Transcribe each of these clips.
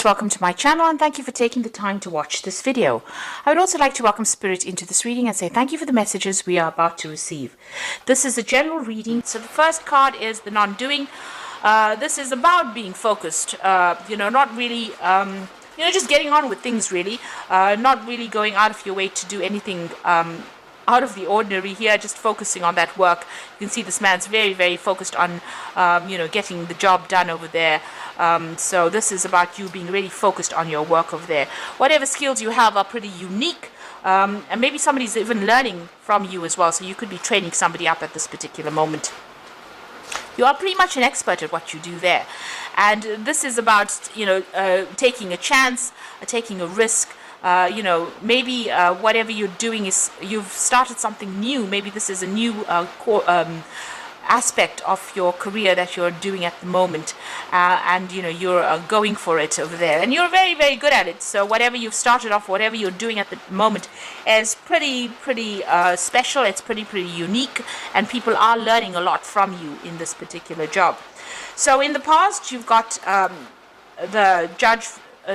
Welcome to my channel and thank you for taking the time to watch this video. I would also like to welcome Spirit into this reading and say thank you for the messages we are about to receive. This is a general reading. So the first card is the non-doing. This is about being focused, not really, just getting on with things really, not really going out of your way to do anything out of the ordinary here, just focusing on that work. You can see this man's very, very focused on, getting the job done over there. So this is about you being really focused on your work over there. Whatever skills you have are pretty unique, and maybe somebody's even learning from you as well. So you could be training somebody up at this particular moment. You are pretty much an expert at what you do there. And this is about, taking a chance, taking a risk. Maybe whatever you're doing is you've started something new. Maybe this is a new aspect of your career that you're doing at the moment, and you're going for it over there, and you're very, very good at it. So whatever you've started off, whatever you're doing at the moment is pretty special. It's pretty unique, and people are learning a lot from you in this particular job. So in the past, you've got the judge,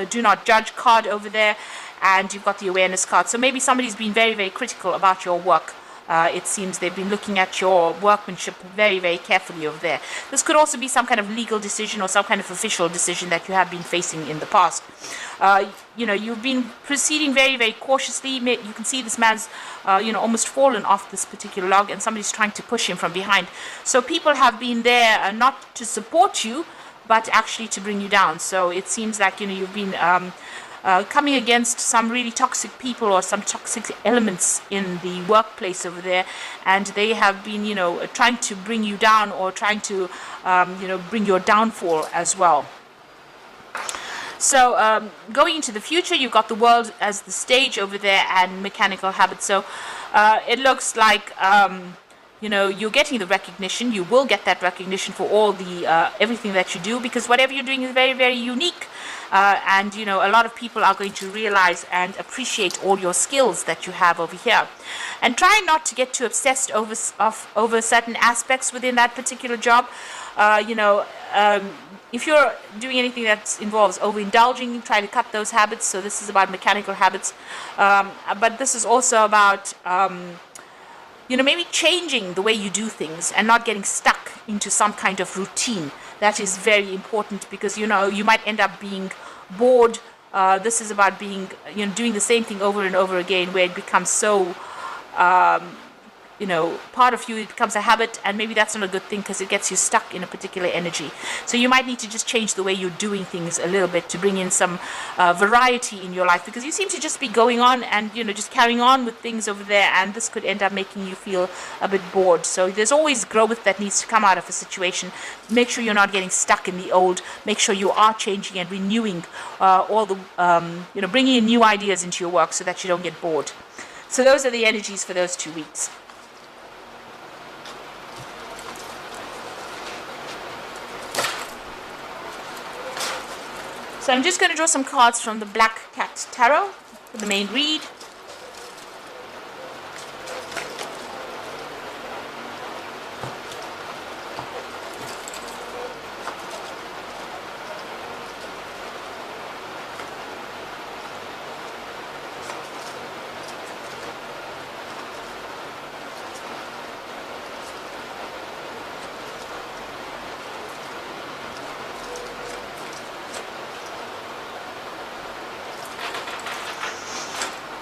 do not judge card over there, and you've got the awareness card. So maybe somebody's been very, very critical about your work. It seems they've been looking at your workmanship very, very carefully over there. This could also be some kind of legal decision or some kind of official decision that you have been facing in the past. You've been proceeding very, very cautiously. You can see this man's, almost fallen off this particular log, and somebody's trying to push him from behind. So people have been there not to support you, but actually to bring you down. So it seems like, you've been coming against some really toxic people or some toxic elements in the workplace over there, and they have been, trying to bring you down or trying to, bring your downfall as well. So going into the future, you've got the world as the stage over there and mechanical habits. So it looks like you're getting the recognition. You will get that recognition for all the everything that you do, because whatever you're doing is very, very unique. And a lot of people are going to realize and appreciate all your skills that you have over here. And try not to get too obsessed over certain aspects within that particular job. If you're doing anything that involves overindulging, try to cut those habits. So this is about mechanical habits, but this is also about maybe changing the way you do things and not getting stuck into some kind of routine. That is very important, because, you might end up being bored. This is about being, doing the same thing over and over again, where it becomes so, part of you, it becomes a habit, and maybe that's not a good thing, because it gets you stuck in a particular energy. So you might need to just change the way you're doing things a little bit to bring in some variety in your life, because you seem to just be going on and, just carrying on with things over there, and this could end up making you feel a bit bored. So there's always growth that needs to come out of a situation. Make sure you're not getting stuck in the old. Make sure you are changing and renewing all the, bringing in new ideas into your work so that you don't get bored. So those are the energies for those 2 weeks. So I'm just going to draw some cards from the Black Cat Tarot for the main read.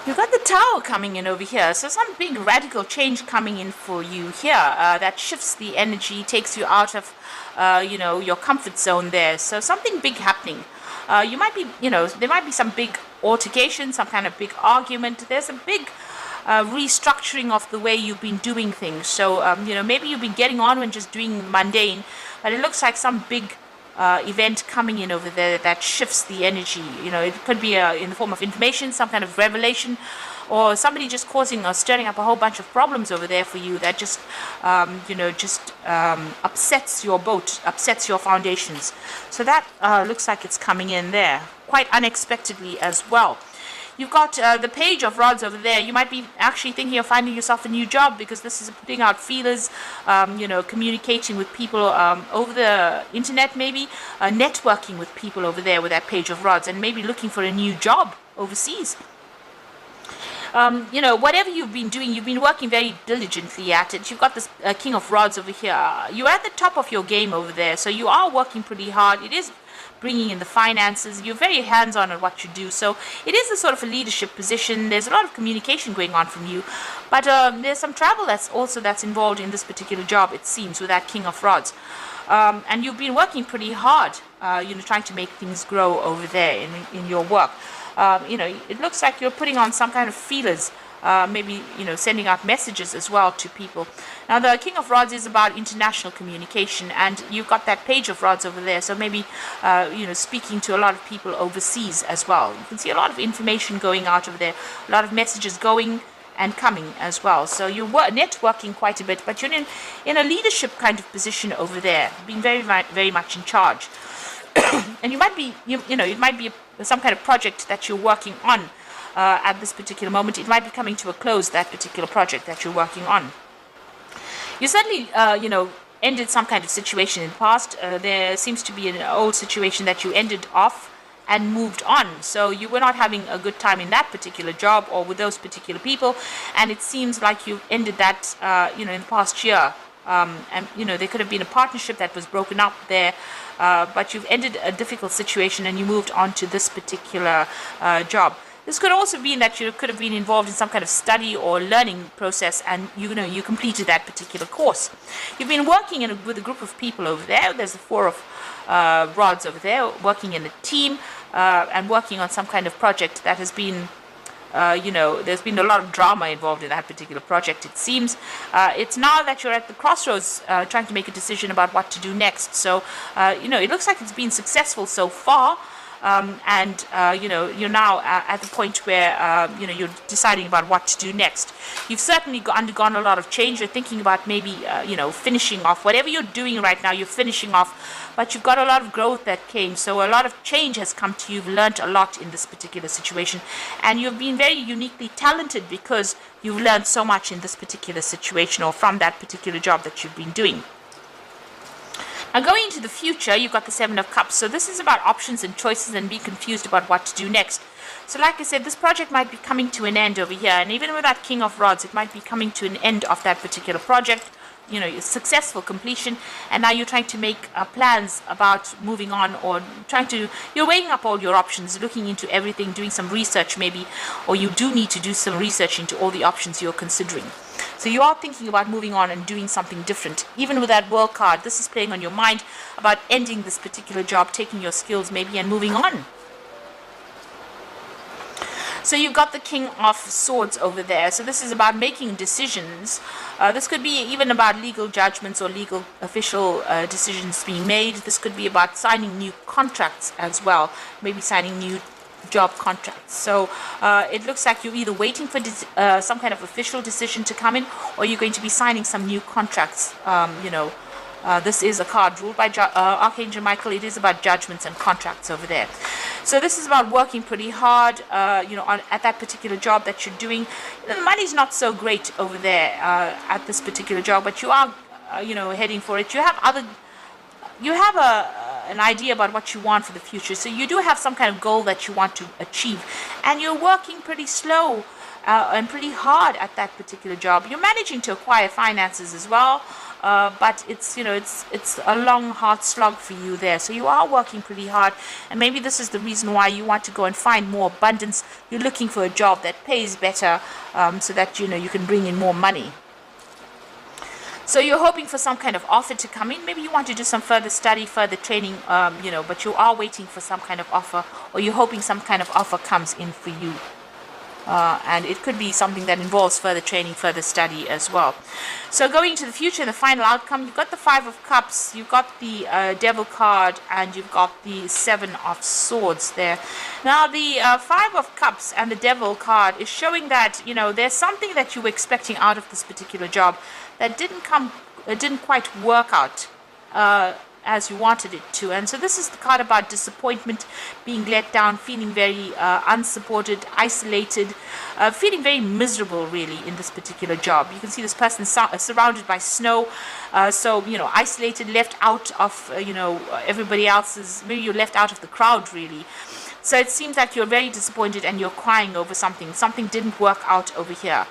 You've got the Tower coming in over here, so some big radical change coming in for you here that shifts the energy, takes you out of, your comfort zone there. So something big happening. You might be, there might be some big altercation, some kind of big argument. There's a big restructuring of the way you've been doing things. So, maybe you've been getting on and just doing mundane, but it looks like some big event coming in over there that shifts the energy. It could be in the form of information, some kind of revelation, or somebody just causing or stirring up a whole bunch of problems over there for you that just, upsets your boat, upsets your foundations. So that looks like it's coming in there quite unexpectedly as well. You've got the page of rods over there. You might be actually thinking of finding yourself a new job, because this is putting out feelers, communicating with people over the internet, maybe networking with people over there with that page of rods, and maybe looking for a new job overseas. Whatever you've been doing, you've been working very diligently at it. You've got this King of Rods over here. You're at the top of your game over there, so you are working pretty hard. It is bringing in the finances. You're very hands-on at what you do, so it is a sort of a leadership position. There's a lot of communication going on from you, but there's some travel that's involved in this particular job, it seems, with that King of Rods. And you've been working pretty hard, trying to make things grow over there in your work. It looks like you're putting on some kind of feelers, maybe, sending out messages as well to people. Now, the King of Rods is about international communication, and you've got that page of rods over there, so maybe, speaking to a lot of people overseas as well. You can see a lot of information going out over there, a lot of messages going and coming as well. So you're networking quite a bit, but you're in a leadership kind of position over there, being very, very much in charge. And you might be, it might be some kind of project that you're working on at this particular moment. It might be coming to a close, that particular project that you're working on. You certainly, ended some kind of situation in the past. There seems to be an old situation that you ended off and moved on. So you were not having a good time in that particular job or with those particular people. And it seems like you ended that, in the past year. And, there could have been a partnership that was broken up there. But you've ended a difficult situation and you moved on to this particular job. This could also mean that you could have been involved in some kind of study or learning process, and you completed that particular course. You've been working with a group of people over there. There's the four of rods over there, working in a team and working on some kind of project that has been there's been a lot of drama involved in that particular project, it seems. It's now that you're at the crossroads trying to make a decision about what to do next. So, it looks like it's been successful so far. You're now at the point where, you're deciding about what to do next. You've certainly undergone a lot of change. You're thinking about maybe, finishing off. Whatever you're doing right now, you're finishing off. But you've got a lot of growth that came. So a lot of change has come to you. You've learned a lot in this particular situation. And you've been very uniquely talented because you've learned so much in this particular situation or from that particular job that you've been doing. Now, going into the future, you've got the Seven of Cups. So this is about options and choices and being confused about what to do next. So like I said, this project might be coming to an end over here. And even with that King of Rods, it might be coming to an end of that particular project. Successful completion. And now you're trying to make plans about moving on, or you're weighing up all your options, looking into everything, doing some research maybe, or you do need to do some research into all the options you're considering. So you are thinking about moving on and doing something different. Even with that World card, this is playing on your mind about ending this particular job, taking your skills maybe and moving on. So you've got the King of Swords over there. So this is about making decisions. This could be even about legal judgments or legal official decisions being made. This could be about signing new contracts as well, maybe signing new job contracts. So it looks like you're either waiting for some kind of official decision to come in, or you're going to be signing some new contracts. This is a card ruled by Archangel Michael. It is about judgments and contracts over there. So this is about working pretty hard, at that particular job that you're doing. The money's not so great over there at this particular job, but you are, heading for it. You have an idea about what you want for the future. So you do have some kind of goal that you want to achieve, and you're working pretty slow and pretty hard at that particular job. You're managing to acquire finances as well. But it's a long, hard slog for you there. So you are working pretty hard, and maybe this is the reason why you want to go and find more abundance. You're looking for a job that pays better, so that you can bring in more money. So you're hoping for some kind of offer to come in. Maybe you want to do some further study, further training, but you are waiting for some kind of offer, or you're hoping some kind of offer comes in for you. And it could be something that involves further training, further study as well. So going into the future, the final outcome, you've got the Five of Cups, you've got the Devil card, and you've got the Seven of Swords there. Now, the Five of Cups and the Devil card is showing that, there's something that you were expecting out of this particular job that didn't quite work out. as you wanted it to. And so this is the card about disappointment, being let down, feeling very unsupported, isolated, feeling very miserable really in this particular job. You can see this person surrounded by snow, so isolated, left out of everybody else's. Maybe you're left out of the crowd really. So it seems like you're very disappointed and you're crying over something. Something didn't work out over here.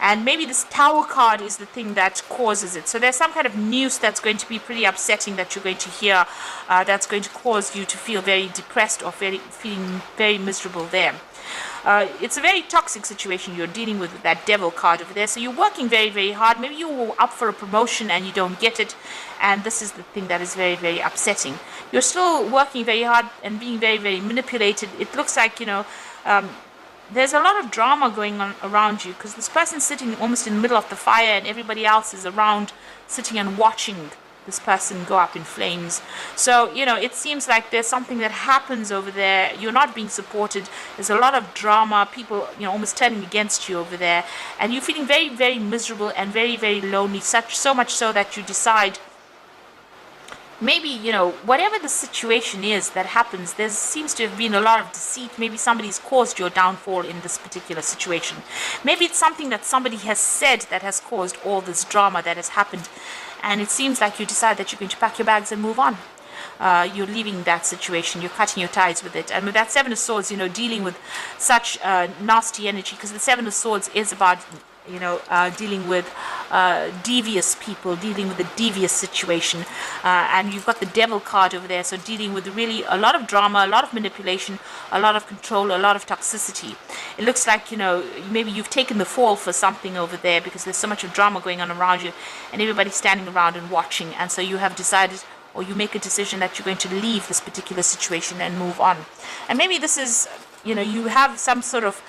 And maybe this Tower card is the thing that causes it. So there's some kind of news that's going to be pretty upsetting that you're going to hear, that's going to cause you to feel very depressed or feeling very miserable there. It's a very toxic situation you're dealing with that Devil card over there. So you're working very, very hard. Maybe you were up for a promotion and you don't get it. And this is the thing that is very, very upsetting. You're still working very hard and being very, very manipulated. It looks like, there's a lot of drama going on around you, because this person's sitting almost in the middle of the fire and everybody else is around sitting and watching this person go up in flames. So, it seems like there's something that happens over there. You're not being supported. There's a lot of drama, people, almost turning against you over there. And you're feeling very, very miserable and very, very lonely, so much so that you decide, maybe, whatever the situation is that happens, there seems to have been a lot of deceit. Maybe somebody's caused your downfall in this particular situation. Maybe it's something that somebody has said that has caused all this drama that has happened. And it seems like you decide that you're going to pack your bags and move on. You're leaving that situation. You're cutting your ties with it. And with that Seven of Swords, dealing with such nasty energy, because the Seven of Swords is about dealing with devious people, dealing with a devious situation, and you've got the Devil card over there, so dealing with really a lot of drama, a lot of manipulation, a lot of control, a lot of toxicity. It looks like maybe you've taken the fall for something over there, because there's so much of drama going on around you and everybody's standing around and watching, and so you have decided, or you make a decision, that you're going to leave this particular situation and move on. And maybe this is you have some sort of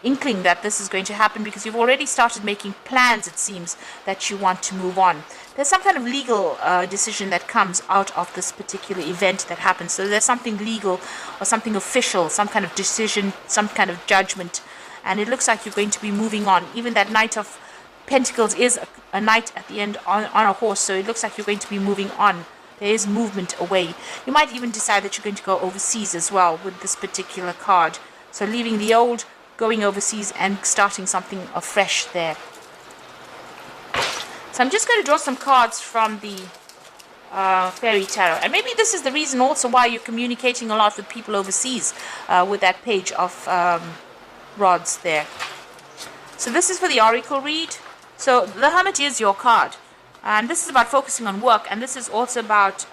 inkling that this is going to happen, because you've already started making plans, it seems, that you want to move on. There's some kind of legal decision that comes out of this particular event that happens. So there's something legal or something official, some kind of decision, some kind of judgment, and it looks like you're going to be moving on. Even that Knight of Pentacles is a knight at the end on a horse, so it looks like you're going to be moving on. There is movement away. You might even decide that you're going to go overseas as well with this particular card. So leaving the old, going overseas and starting something afresh there. So I'm just going to draw some cards from the Fairy Tarot. And maybe this is the reason also why you're communicating a lot with people overseas with that Page of Rods there. So this is for the Oracle read. So the Hermit is your card. And this is about focusing on work. And this is also about,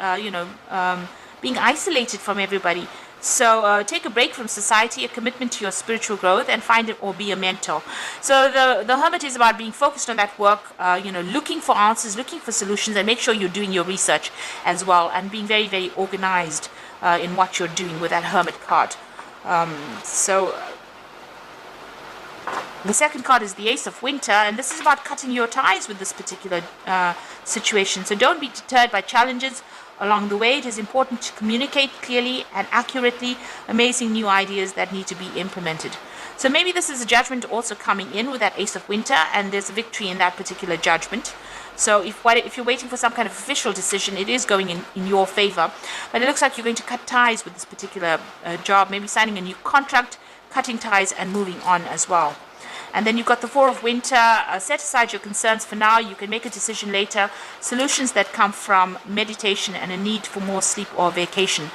being isolated from everybody. So take a break from society, a commitment to your spiritual growth, and find it or be a mentor. So the Hermit is about being focused on that work, looking for answers, looking for solutions, and make sure you're doing your research as well, and being very, very organized in what you're doing with that Hermit card. The second card is the Ace of Winter, and this is about cutting your ties with this particular situation. So don't be deterred by challenges along the way. It is important to communicate clearly and accurately amazing new ideas that need to be implemented. So maybe this is a judgment also coming in with that Ace of Winter, and there's a victory in that particular judgment. So if you're waiting for some kind of official decision, it is going in your favor. But it looks like you're going to cut ties with this particular job, maybe signing a new contract, cutting ties and moving on as well. And then you've got the Four of Winter. Set aside your concerns for now. You can make a decision later. Solutions that come from meditation and a need for more sleep or vacation.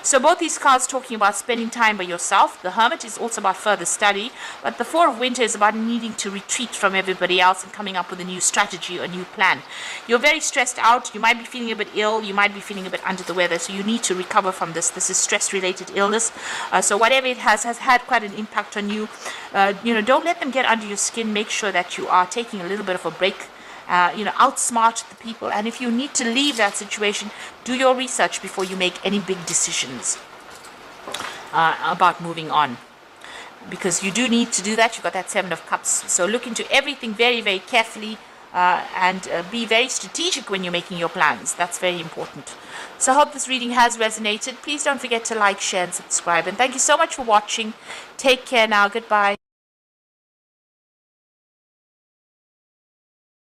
So both these cards talking about spending time by yourself. The Hermit is also about further study. But the Four of Winter is about needing to retreat from everybody else and coming up with a new strategy or a new plan. You're very stressed out. You might be feeling a bit ill. You might be feeling a bit under the weather. So you need to recover from this. This is stress-related illness. So whatever it has had quite an impact on you. Don't let them get under your skin. Make sure that you are taking a little bit of a break, outsmart the people, and if you need to leave that situation, do your research before you make any big decisions about moving on, because you do need to do that. You've got that Seven of Cups, so look into everything very, very carefully, and be very strategic when you're making your plans. That's very important. So I hope this reading has resonated. Please don't forget to like, share and subscribe, and thank you so much for watching. Take care now. Goodbye.